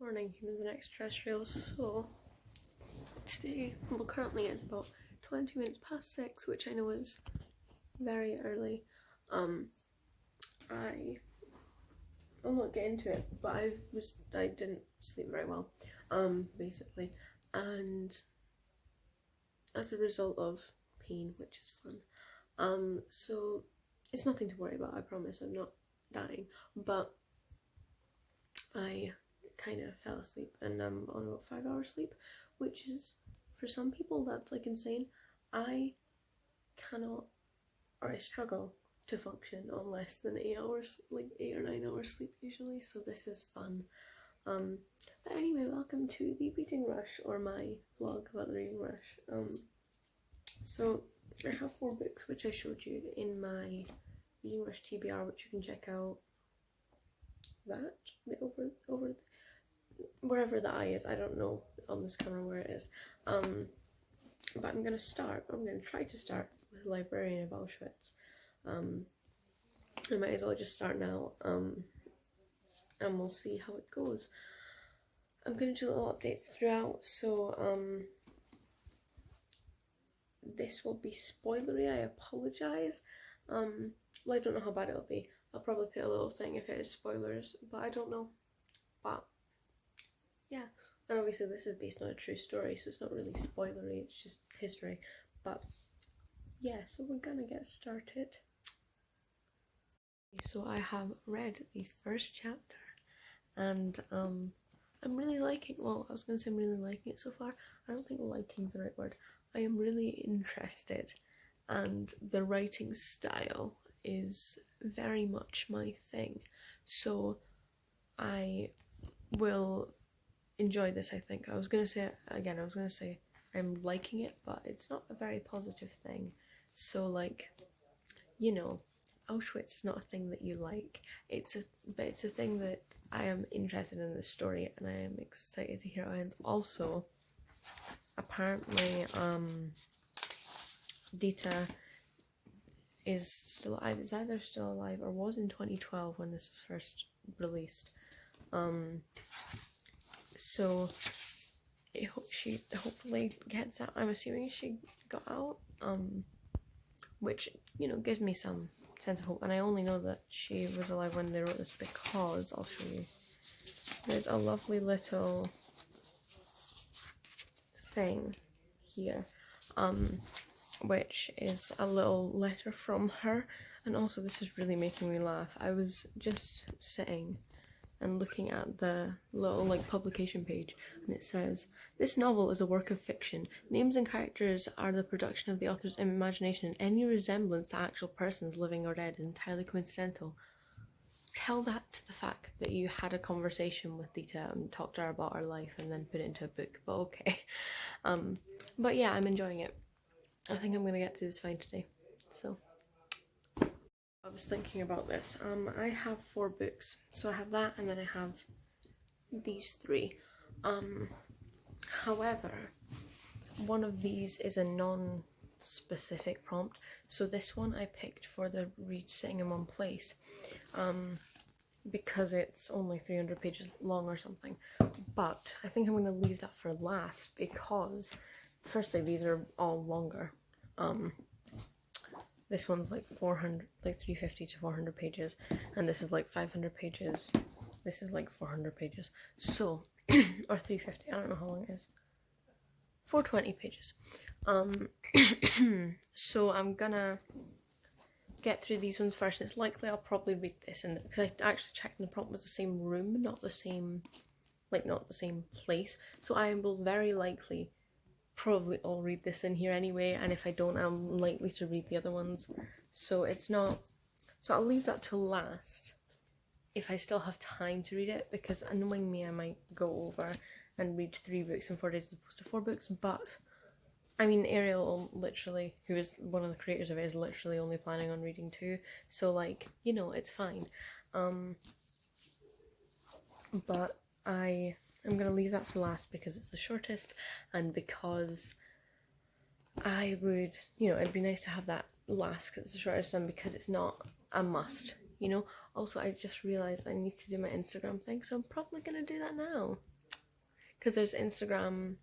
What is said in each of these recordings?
Morning, humans and extraterrestrials. So, today, well, currently it's about 20 minutes past 6, which I know is very early. I'll not get into it, but I didn't sleep very well, basically, and as a result of pain, which is fun. So it's nothing to worry about. I promise, I'm not dying, but I kind of fell asleep and I'm on about 5 hours sleep, which is, for some people, that's like insane. I cannot, or I struggle to function on less than 8 hours, like 8 or 9 hours sleep usually, so this is fun. But anyway, welcome to the Reading Rush, or my vlog about the Reading Rush. So I have 4 books which I showed you in my Reading Rush TBR, which you can check out over wherever the eye is. I don't know on this camera where it is. But I'm gonna try to start with Librarian of Auschwitz. I might as well just start now, and we'll see how it goes. I'm gonna do little updates throughout, so this will be spoilery, I apologise. Well, I don't know how bad it'll be. I'll probably put a little thing if it is spoilers, but I don't know. But yeah, and obviously this is based on a true story, so it's not really spoilery, it's just history. But yeah, so we're gonna get started. So I have read the first chapter, and I'm really liking, well, I was gonna say I'm really liking it so far. I don't think liking's the right word. I am really interested, and the writing style is very much my thing, so I will enjoy this, I think. I was gonna say I'm liking it, but it's not a very positive thing. So, like, you know, Auschwitz is not a thing that you like. It's a thing that I am interested in this story, and I am excited to hear how it ends. Also, apparently, Dita is still alive. Is either still alive or was in 2012 when this was first released. So she hopefully gets out. I'm assuming she got out, which, you know, gives me some sense of hope. And I only know that she was alive when they wrote this because, I'll show you, there's a lovely little thing here, which is a little letter from her. And also, this is really making me laugh. I was just sitting and looking at the little, like, publication page, and it says, "This novel is a work of fiction. Names and characters are the production of the author's imagination, and any resemblance to actual persons, living or dead, is entirely coincidental." Tell that to the fact that you had a conversation with Dita and talked to her about her life and then put it into a book, but okay. But yeah, I'm enjoying it. I think I'm gonna get through this fine today, so. I was thinking about this. I have 4 books, so I have that, and then I have these 3. However, one of these is a non-specific prompt, so this one I picked for the read sitting in one place, because it's only 300 pages long or something. But I think I'm going to leave that for last because, firstly, these are all longer. This one's like 350 to 400 pages, and this is like 500 pages. This is like 400 pages. So, or 350, I don't know how long it is. 420 pages. So I'm gonna get through these ones first, and it's likely I'll probably read this, and because I actually checked, and the prompt was the same room, not the same place. So I will very likely probably all read this in here anyway, and if I don't, I'm likely to read the other ones, so it's not, so I'll leave that till last if I still have time to read it, because knowing me, I might go over and read 3 books in 4 days as opposed to 4 books. But I mean, Ariel literally, who is one of the creators of it, is literally only planning on reading 2, so, like, you know, it's fine. But I'm gonna leave that for last because it's the shortest, and because I would, you know, it'd be nice to have that last because it's the shortest, and because it's not a must. you know. Also, I just realised I need to do my Instagram thing, so I'm probably gonna do that now. Because there's Instagram,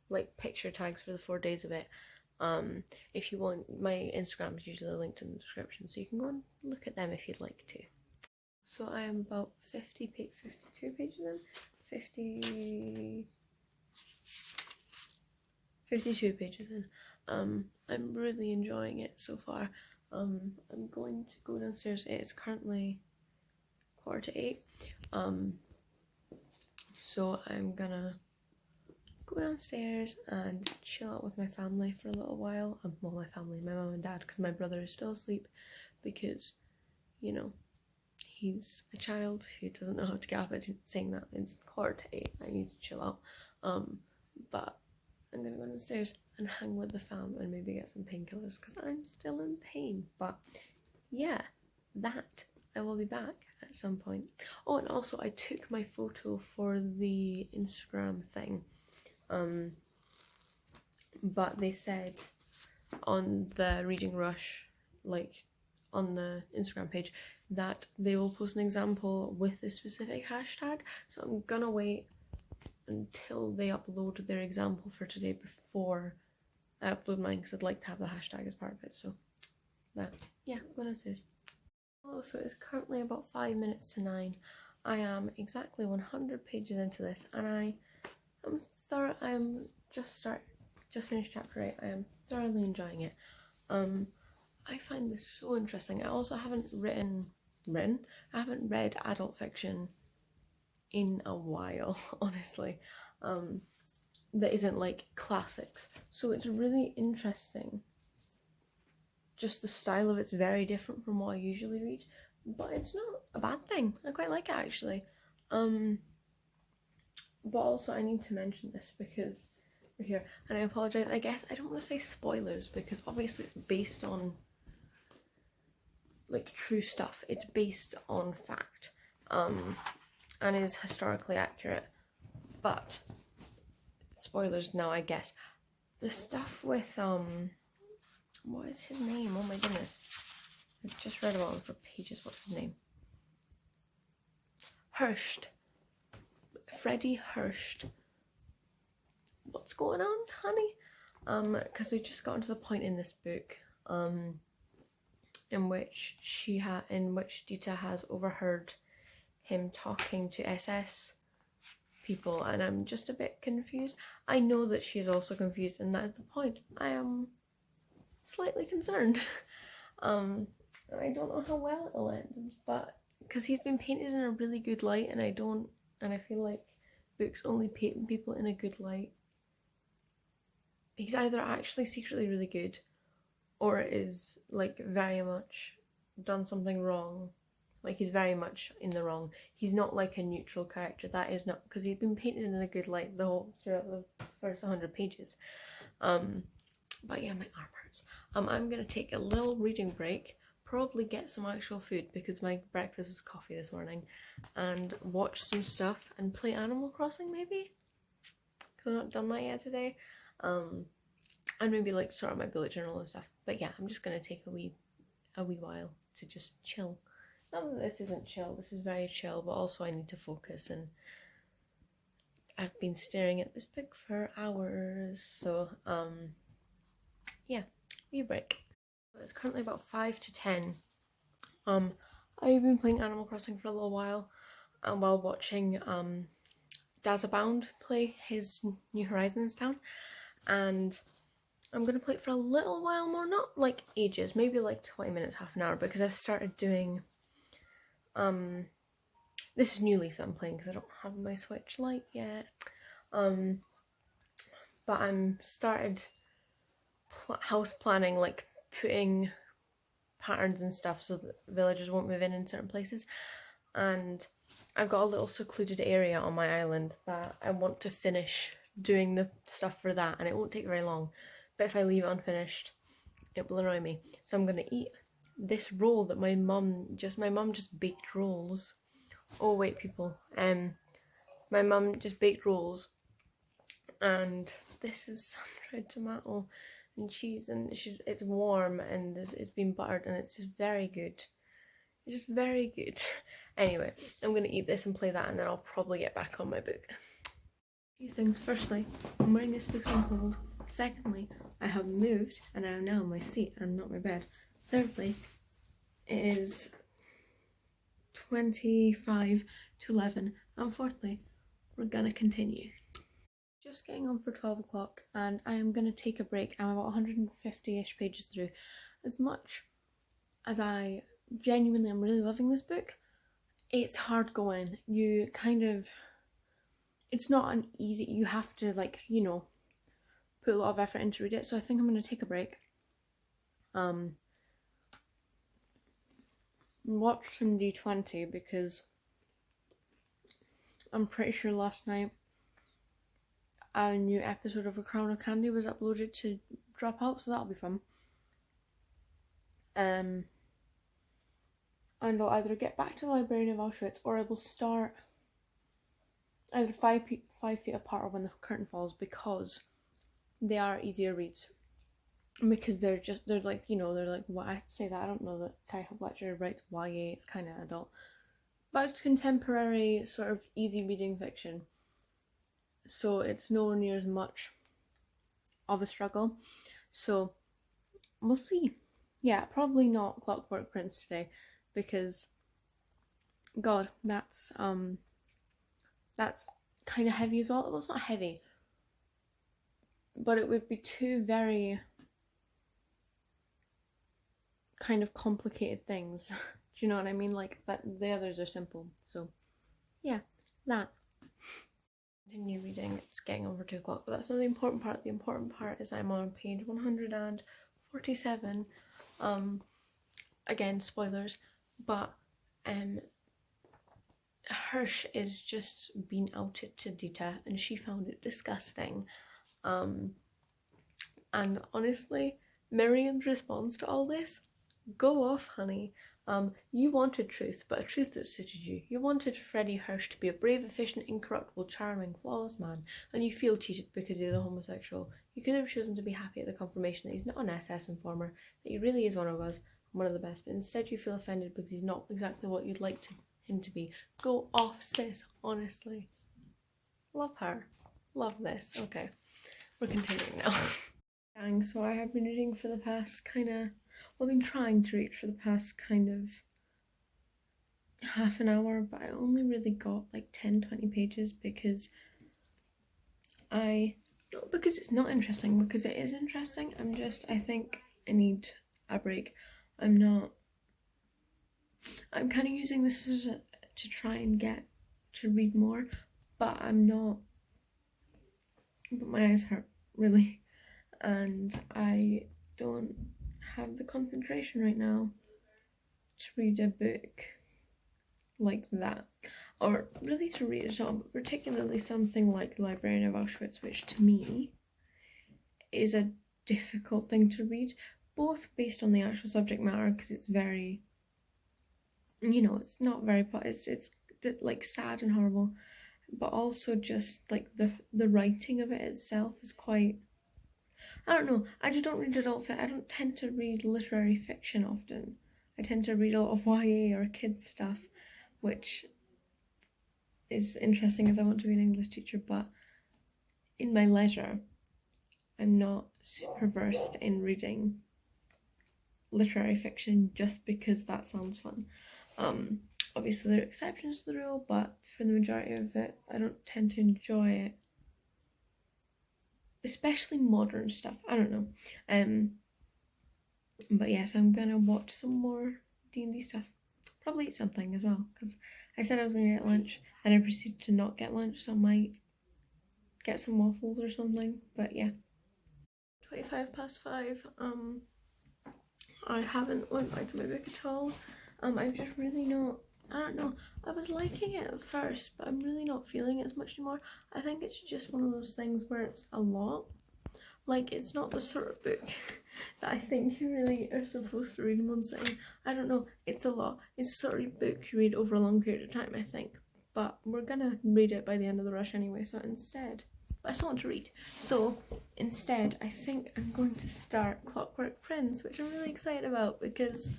like, picture tags for the 4 days of it. If you want, my Instagram is usually linked in the description, so you can go and look at them if you'd like to. So I am about 52 pages in, 52 pages in. I'm really enjoying it so far. I'm going to go downstairs. It's currently 7:45. So I'm gonna go downstairs and chill out with my family for a little while. Well, my family, my mum and dad, because my brother is still asleep because, you know, he's a child who doesn't know how to get up. I'm saying that it's 7:45. I need to chill out. But I'm gonna go downstairs and hang with the fam and maybe get some painkillers because I'm still in pain. But yeah, that I will be back at some point. Oh, and also I took my photo for the Instagram thing. But they said on the Reading Rush, like on the Instagram page, that they will post an example with a specific hashtag. So I'm gonna wait until they upload their example for today before I upload mine, because I'd like to have the hashtag as part of it. So that, yeah, I'm going downstairs. Oh, so it's currently about 5 minutes to 9. I am exactly 100 pages into this, and I am just finished chapter 8. I am thoroughly enjoying it. I find this so interesting. I also haven't I haven't read adult fiction in a while, honestly, that isn't like classics. So it's really interesting. Just the style of it's very different from what I usually read, but it's not a bad thing. I quite like it, actually. But also I need to mention this because we're here, and I apologise. I guess I don't want to say spoilers because obviously it's based on like true stuff. It's based on fact, and is historically accurate. But spoilers now, I guess. The stuff with what is his name? Oh my goodness, I've just read about him for pages. What's his name? Hearst. Freddie Hearst. What's going on, honey? Because they just gotten to the point in this book, in which Dita has overheard him talking to SS people, and I'm just a bit confused. I know that she's also confused, and that is the point. I am slightly concerned. I don't know how well it'll end, but because he's been painted in a really good light, and I feel like books only paint people in a good light. He's either actually secretly really good, or is like very much done something wrong. Like he's very much in the wrong. He's not like a neutral character. That is not, because he's been painted in a good light throughout the first 100 pages. But yeah, my arm hurts. I'm gonna take a little reading break, probably get some actual food because my breakfast was coffee this morning, and watch some stuff and play Animal Crossing maybe, because I've not done that yet today. And maybe like sort out my bullet journal and stuff. But yeah, I'm just gonna take a wee while to just chill. Not that this isn't chill, this is very chill, but also I need to focus, and I've been staring at this book for hours, so yeah, wee break. It's currently about 5 to 10. I've been playing Animal Crossing for a little while, and while watching Dazabound play his New Horizons town, and I'm gonna play it for a little while more, not like ages, maybe like 20 minutes, half an hour, because I've started doing this is New Leaf that I'm playing because I don't have my Switch Lite yet. But I'm started house planning, like putting patterns and stuff so that villagers won't move in certain places. And I've got a little secluded area on my island that I want to finish doing the stuff for that, and it won't take very long. But if I leave it unfinished, it will annoy me. So I'm gonna eat this roll that my mum just baked rolls. Oh wait, people, my mum just baked rolls, and this is sun-dried tomato and cheese, and it's warm, and it's been buttered, and it's just very good. It's just very good. Anyway, I'm gonna eat this and play that, and then I'll probably get back on my book. A few things. Firstly, I'm wearing this because I'm cold. Secondly, I have moved and I am now on my seat and not my bed. Thirdly, it is 25 to 11. And fourthly, we're gonna continue. Just getting on for 12 o'clock and I am gonna take a break. I'm about 150-ish pages through. As much as I genuinely am really loving this book, it's hard going. You kind of, it's not an easy, you have to like, you know, put a lot of effort in to read it. So I think I'm gonna take a break. Watch some D20 because I'm pretty sure last night a new episode of A Crown of Candy was uploaded to drop out, so that'll be fun. And I'll either get back to the Librarian of Auschwitz or I will start either 5 feet apart or When the Curtain Falls, because they are easier reads. Because they're like, you know, they're like, what I say that, I don't know that Kai Fletcher writes YA, it's kind of adult. But it's contemporary, sort of easy reading fiction. So it's nowhere near as much of a struggle. So we'll see. Yeah, probably not Clockwork Prince today, because God, that's kind of heavy as well. Well, it's not heavy, but it would be two very kind of complicated things. Do you know what I mean? Like that, the others are simple. So yeah, that. Continue reading. It's getting over 2 o'clock, but that's not the important part. The important part is I'm on page 147. Again, spoilers, but Hirsch is just being outed to Dita and she found it disgusting. And honestly, Miriam's response to all this, go off, honey. You wanted truth, but a truth that suited you. You wanted Freddie Hirsch to be a brave, efficient, incorruptible, charming, flawless man, and you feel cheated because he's a homosexual. You could have chosen to be happy at the confirmation that he's not an SS informer, that he really is one of us, one of the best, but instead you feel offended because he's not exactly what you'd like him to be. Go off, sis, honestly. Love her. Love this. Okay, we're continuing now. Dang, so I have been reading for the past I've been trying to read for the past kind of half an hour, but I only really got like 10-20 pages because not because it's not interesting, because it is interesting. I think I need a break. I'm kind of using this to try and get to read more, but but my eyes hurt, really, and I don't have the concentration right now to read a book like that, or really to read at all, but particularly something like Librarian of Auschwitz, which to me is a difficult thing to read, both based on the actual subject matter, because it's very, you know, it's not very, it's like sad and horrible, but also just like the writing of it itself is quite, I don't know, I just don't read adult fiction. I don't tend to read literary fiction often. I tend to read a lot of YA or kids stuff, which is interesting as I want to be an English teacher, but in my leisure, I'm not super versed in reading literary fiction just because that sounds fun. Obviously there are exceptions to the rule, but for the majority of it, I don't tend to enjoy it. Especially modern stuff, I don't know. But yes, I'm gonna watch some more D&D stuff. Probably eat something as well, because I said I was gonna get lunch, and I proceeded to not get lunch, so I might get some waffles or something, but yeah. 5:25, I haven't went back to my book at all. I'm just really not, I don't know, I was liking it at first, but I'm really not feeling it as much anymore. I think it's just one of those things where it's a lot. Like, it's not the sort of book that I think you really are supposed to read in one sitting. I don't know, it's a lot. It's the sort of book you read over a long period of time, I think. But we're gonna read it by the end of the rush anyway, so instead, but I still want to read. So instead, I think I'm going to start Clockwork Prince, which I'm really excited about because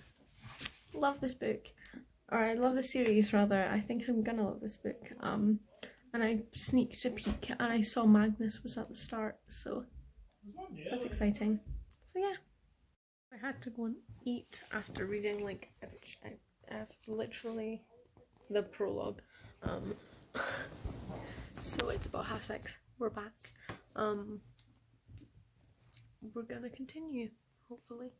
I love this book. or I love the series rather. I think I'm gonna love this book. And I sneaked a peek and I saw Magnus was at the start, so that's exciting. So yeah, I had to go and eat after reading like literally the prologue. So it's about 6:30. We're back. We're gonna continue, hopefully.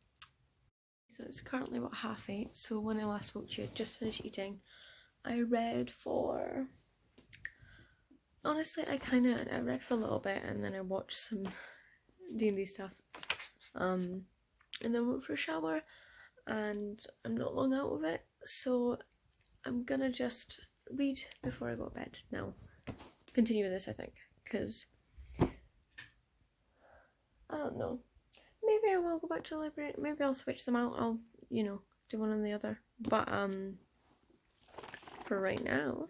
So it's currently about 8:30. So when I last spoke to you, I just finished eating. I read for. Honestly, I read for a little bit and then I watched some D&D stuff. And then went for a shower, and I'm not long out of it, so I'm gonna just read before I go to bed now. Continue with this, I think, because I don't know. Maybe I will go back to the library. Maybe I'll switch them out. I'll, do one and the other. But for right now,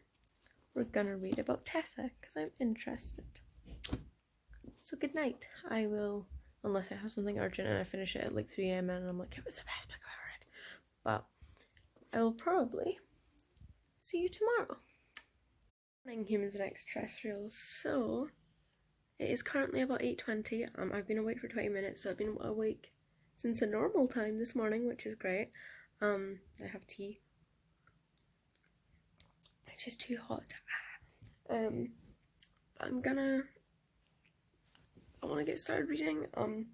we're gonna read about Tessa because I'm interested. So good night. I will, unless I have something urgent and I finish it at like 3 AM and I'm like, it was the best book I've ever read. But I will probably see you tomorrow. Morning, humans and extraterrestrials. So it is currently about 8:20. I've been awake for 20 minutes, so I've been awake since a normal time this morning, which is great. I have tea. It's just too hot. I want to get started reading. I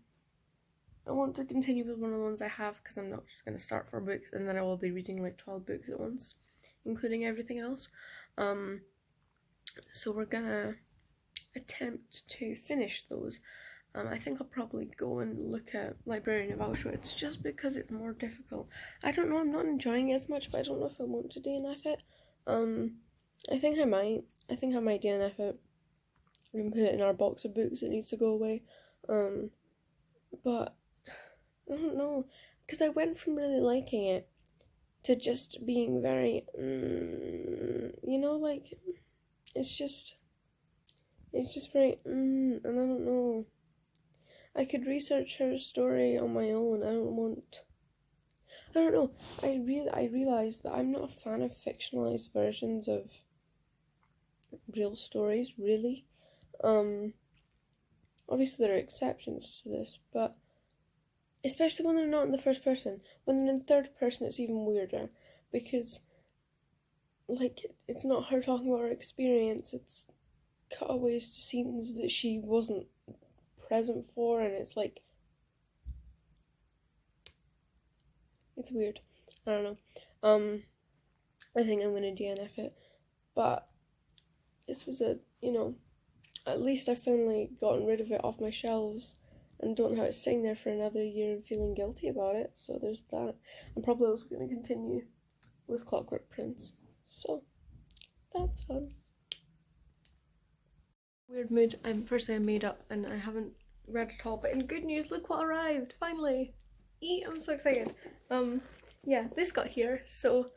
want to continue with one of the ones I have because I'm not just going to start 4 books and then I will be reading like 12 books at once, including everything else. So we're gonna attempt to finish those. I think I'll probably go and look at Librarian of Auschwitz just because it's more difficult. I don't know, I'm not enjoying it as much, but I don't know if I want to DNF it. I think I might. I think I might DNF it and put it in our box of books that needs to go away. But I don't know, because I went from really liking it to just being very, like, it's just very, and I don't know. I could research her story on my own. I don't know. I realised that I'm not a fan of fictionalised versions of real stories, really. Obviously there are exceptions to this, but especially when they're not in the first person. When they're in third person, it's even weirder, because, like, it's not her talking about her experience, it's cutaways to scenes that she wasn't present for, and it's like, it's weird. I don't know. I think I'm gonna DNF it, but this was at least I finally gotten rid of it off my shelves and don't have it sitting there for another year and feeling guilty about it, so there's that. I'm probably also going to continue with Clockwork Prince, so that's fun. Weird mood. I'm made up and I haven't read at all, but in good news, look what arrived, finally! I'm so excited. Yeah, this got here, so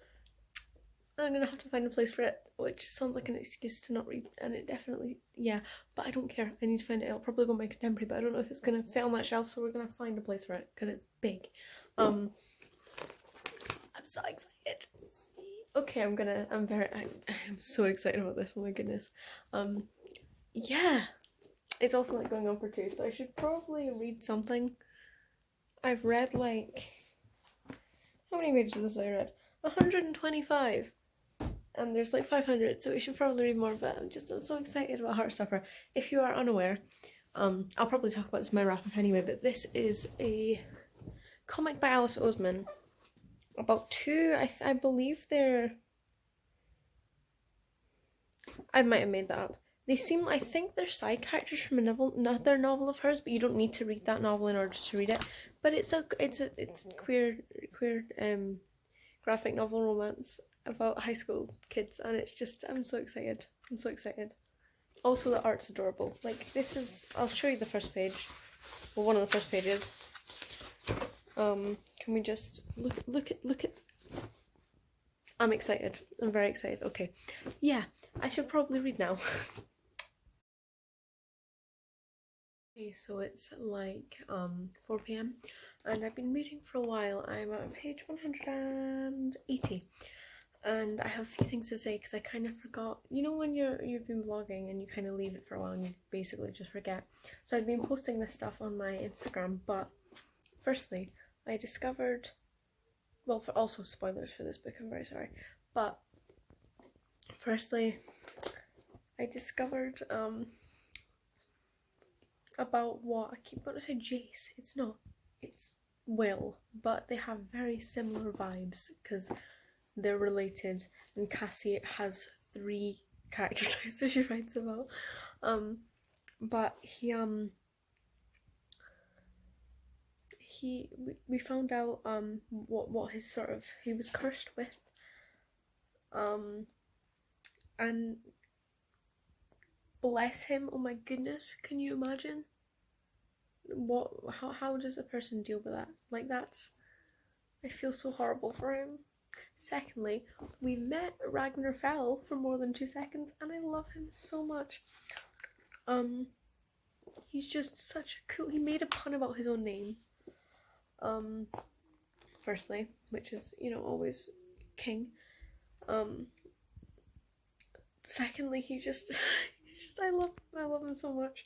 I'm gonna have to find a place for it, which sounds like an excuse to not read, and it definitely, yeah, but I don't care. I need to find it. I'll probably go on my contemporary, but I don't know if it's gonna fit on that shelf, so we're gonna find a place for it because it's big. I'm so excited. Okay, I'm so excited about this. Oh my goodness. Yeah, it's also like going on for 2, so I should probably read something. I've read like, how many pages have I read? 125. And there's like 500, so we should probably read more, but I'm so excited about Heartstopper. If you are unaware, I'll probably talk about this in my wrap-up anyway, but this is a comic by Alice Oseman about 2, I believe they're, I might have made that up. I think they're side characters from another novel of hers, but you don't need to read that novel in order to read it. But it's a queer graphic novel romance about high school kids, and it's just, I'm so excited. Also, the art's adorable. Like, I'll show you the first page, well, one of the first pages. Can we just look at I'm excited. I'm very excited. Okay, yeah, I should probably read now. Okay, so it's like 4 p.m. and I've been reading for a while. I'm at page 180. and I have a few things to say because I kind of forgot. You know when you've been vlogging and you kind of leave it for a while and you basically just forget. So I've been posting this stuff on my Instagram, but firstly, I discovered, well, for also spoilers for this book, I'm very sorry, but firstly, I discovered about what I keep wanting to say Jace. It's not. It's Will, but they have very similar vibes because they're related, and Cassie has 3 character types that she writes about. But we found out what his sort of, he was cursed with, and bless him, oh my goodness, can you imagine how does a person deal with that? Like, that's, I feel so horrible for him. Secondly, we met Ragnar Fell for more than 2 seconds and I love him so much. He's just such a cool, he made a pun about his own name, firstly, which is, you know, always king. Secondly, he's just I love him so much.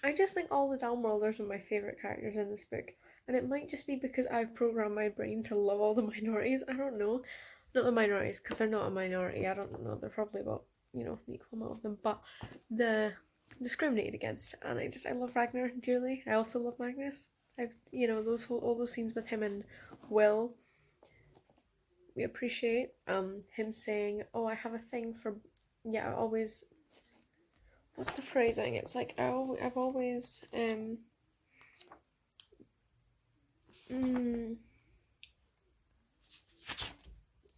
I just think all the Downworlders are my favourite characters in this book, and it might just be because I've programmed my brain to love all the minorities. I don't know, not the minorities because they're not a minority. I don't know, they're probably about, you know, an equal amount of them, but the discriminated against, and I love Ragnar dearly. I also love Magnus. You know, all those scenes with him and Will. We appreciate him saying, "Oh, I have a thing for," yeah, I always, what's the phrasing? It's like I've always I've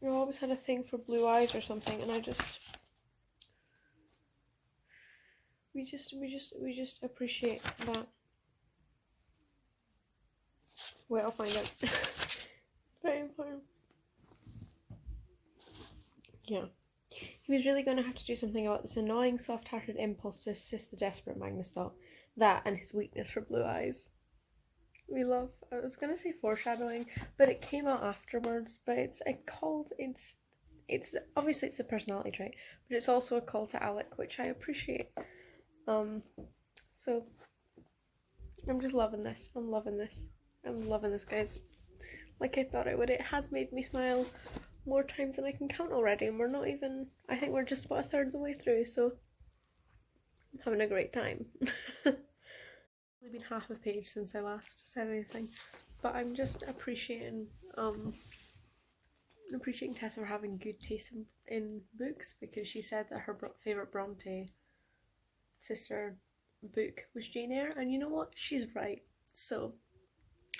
always had a thing for blue eyes or something, and we just appreciate that. Wait, I'll find out. Very important. Yeah. He was really going to have to do something about this annoying, soft-hearted impulse to assist the desperate Magnus thought. That and his weakness for blue eyes. We love, I was going to say foreshadowing, but it came out afterwards, but it's obviously it's a personality trait, but it's also a call to Alec, which I appreciate. So I'm just loving this. I'm loving this, guys. Like I thought I would. It has made me smile more times than I can count already, and we're not even, I think we're just about 1/3 of the way through, so I'm having a great time. It's only been half a page since I last said anything, but I'm just appreciating Tessa for having good taste in books, because she said that her favourite Bronte sister book was Jane Eyre, and you know what? She's right. So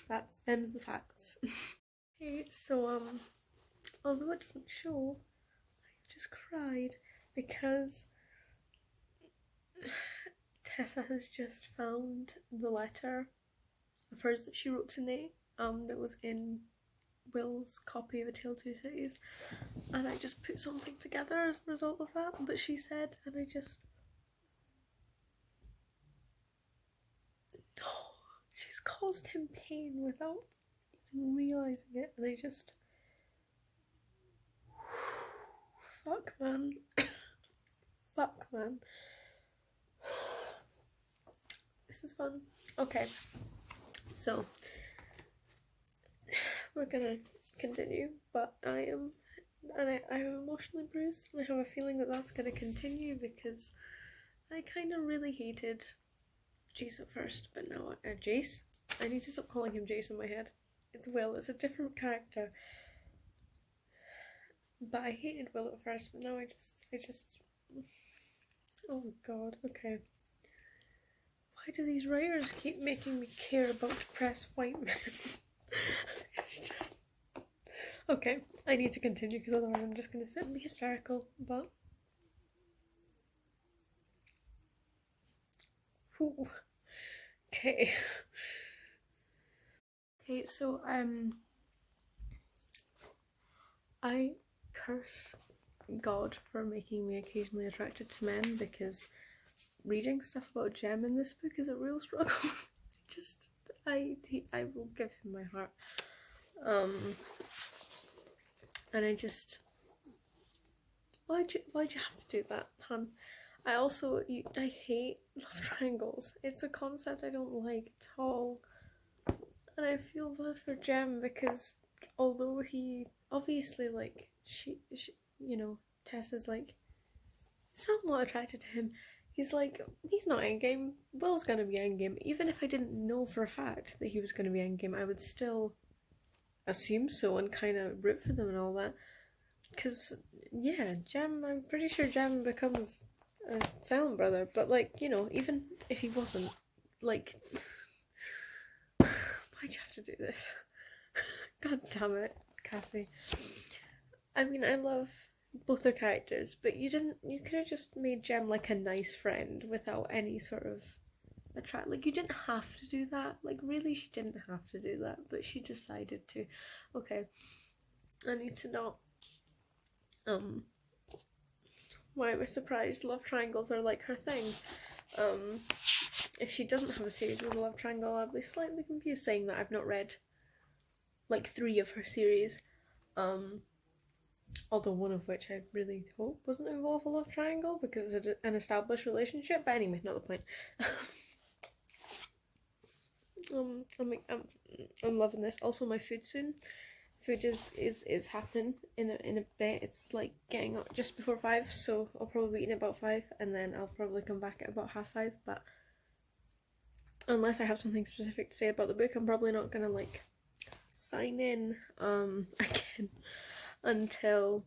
that's them's the facts. Okay, so although it doesn't show, I just cried because Tessa has just found the letter of hers that she wrote to Nate, that was in Will's copy of A Tale of Two Cities, and I just put something together as a result of that she said, and I just, no, she's caused him pain without even realising it, and I just, fuck man. Fuck man. This is fun. Okay, so we're gonna continue, but I'm emotionally bruised, and I have a feeling that that's gonna continue because I kind of really hated Jace at first, but now Jace. I need to stop calling him Jace in my head. It's Will. It's a different character. But I hated Will at first, but now I just. Oh god. Okay. Why do these writers keep making me care about depressed white men? It's just... Okay, I need to continue because otherwise I'm just going to sit and be hysterical, but... Ooh. Okay. Okay, so, I curse God for making me occasionally attracted to men, because reading stuff about Jem in this book is a real struggle. I will give him my heart. And I just, why'd you have to do that, hun? I also, I hate love triangles. It's a concept I don't like at all. And I feel bad for Jem because although he, obviously, like, she you know, Tessa's like, somewhat attracted to him. He's like, he's not endgame. Will's gonna be endgame. Even if I didn't know for a fact that he was gonna be endgame, I would still assume so and kind of root for them and all that. Because, yeah, Jem, I'm pretty sure Jem becomes a silent brother, but, like, you know, even if he wasn't, like, why'd you have to do this? God damn it, Cassie. I mean, I love both their characters, but you could have just made Jem like a nice friend without any sort of like, you didn't have to do that. Like, really, she didn't have to do that, but she decided to. Okay, I need to not why am I surprised love triangles are like her thing. If she doesn't have a series with a love triangle, I'll be slightly confused, saying that I've not read like 3 of her series. Although one of which I really hope doesn't involve a love triangle because it's an established relationship. But anyway, not the point. I'm loving this. Also, my food soon. Food is happening in a bit. It's like getting up just before 5, so I'll probably be eating about 5, and then I'll probably come back at about 5:30. But unless I have something specific to say about the book, I'm probably not gonna like sign in again until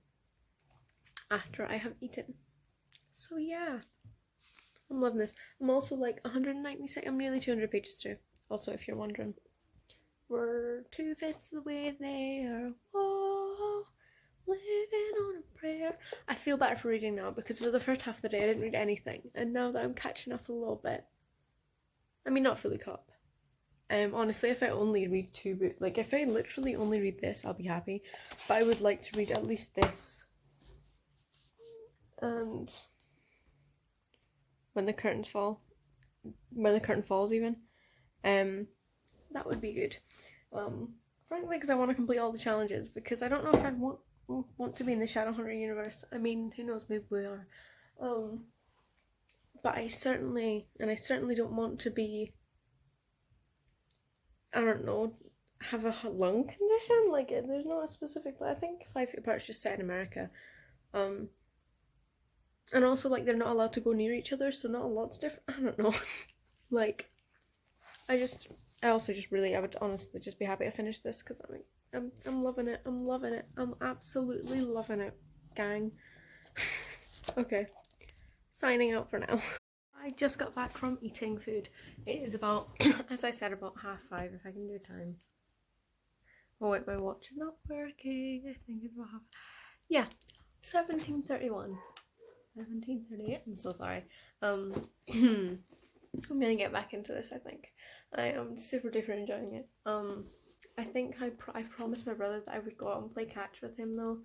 after I have eaten. So yeah, I'm loving this. I'm also like 196. I'm nearly 200 pages through. Also, if you're wondering, we're 2/5 of the way there. Whoa, living on a prayer. I feel better for reading now because for the first half of the day I didn't read anything, and now that I'm catching up a little bit, I mean, not fully caught up. Honestly, if I only read 2 books, like if I literally only read this, I'll be happy. But I would like to read at least this, and when the curtain falls, even, that would be good. Frankly, because I want to complete all the challenges, because I don't know if I want to be in the Shadowhunter universe. I mean, who knows, maybe we are. But I certainly don't want to be, I don't know, have a lung condition. Like, there's not a specific, I think 5 Feet Apart is just set in America. And also, like, they're not allowed to go near each other, so not a lot's different. I don't know. Like, I would honestly just be happy to finish this, because I'm loving it. I'm loving it. I'm absolutely loving it, gang. Okay, signing out for now. I just got back from eating food. It is about, as I said, about 5:30, if I can do time. Oh wait, my watch is not working. I think it's about half. Yeah, 17:31. 17:38. I'm so sorry. I'm gonna get back into this. I think I am super duper enjoying it. I think I promised my brother that I would go out and play catch with him though,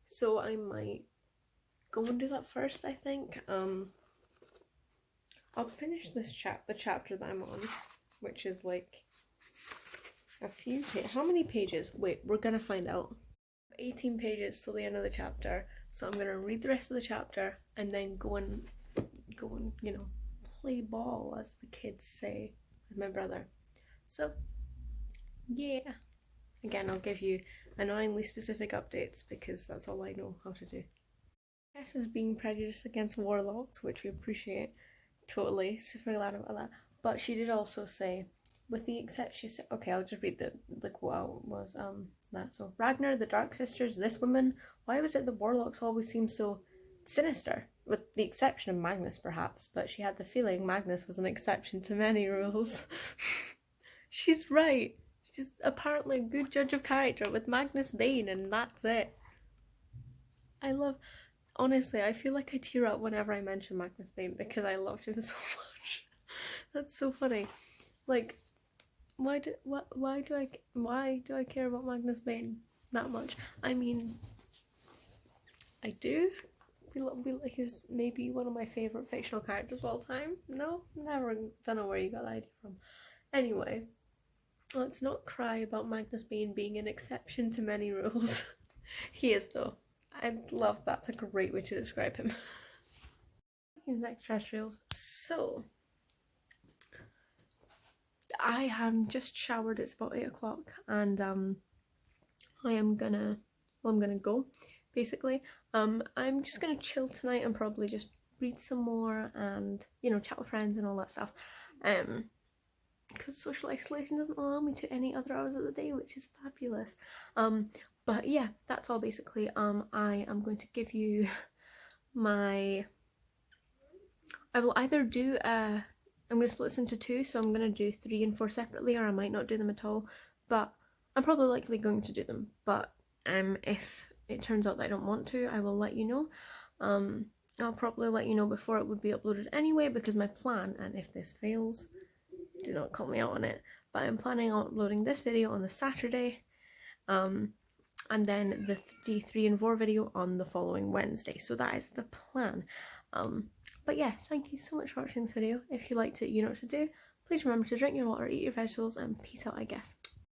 so I might go and do that first. I think I'll finish this the chapter that I'm on, which is like a few how many pages? Wait, we're gonna find out. 18 pages till the end of the chapter, so I'm gonna read the rest of the chapter and then go and you know, play ball, as the kids say, with my brother. So yeah, again, I'll give you annoyingly specific updates because that's all I know how to do. Tess is being prejudiced against warlocks, which we appreciate. Totally, super glad about that. But she did also say, with the exception, she said, okay, I'll just read the quote out was that. So, Ragnar, the Dark Sisters, this woman, why was it the warlocks always seemed so sinister? With the exception of Magnus, perhaps, but she had the feeling Magnus was an exception to many rules. She's right. She's apparently a good judge of character with Magnus Bane, and that's it. Honestly, I feel like I tear up whenever I mention Magnus Bane because I love him so much. That's so funny. Like, why do I care about Magnus Bane that much? I mean, I do. He's maybe one of my favourite fictional characters of all time. No, never. Don't know where you got that idea from. Anyway, let's not cry about Magnus Bane being an exception to many rules. He is though. I love that's a great way to describe him. He's extraterrestrials. So I have just showered, it's about 8 o'clock, and I'm gonna go basically. I'm just gonna chill tonight and probably just read some more and, you know, chat with friends and all that stuff. Because social isolation doesn't allow me to any other hours of the day, which is fabulous. But yeah, that's all basically. I am going to give you my, I will either do I'm going to split this into two, so I'm going to do 3 and 4 separately, or I might not do them at all, but I'm probably likely going to do them. But if it turns out that I don't want to, I will let you know. I'll probably let you know before it would be uploaded anyway, because my plan, and if this fails, do not call me out on it, but I'm planning on uploading this video on the Saturday, and then the D3 and 4 video on the following Wednesday. So that is the plan. But yeah, thank you so much for watching this video. If you liked it, you know what to do. Please remember to drink your water, eat your vegetables, and peace out, I guess.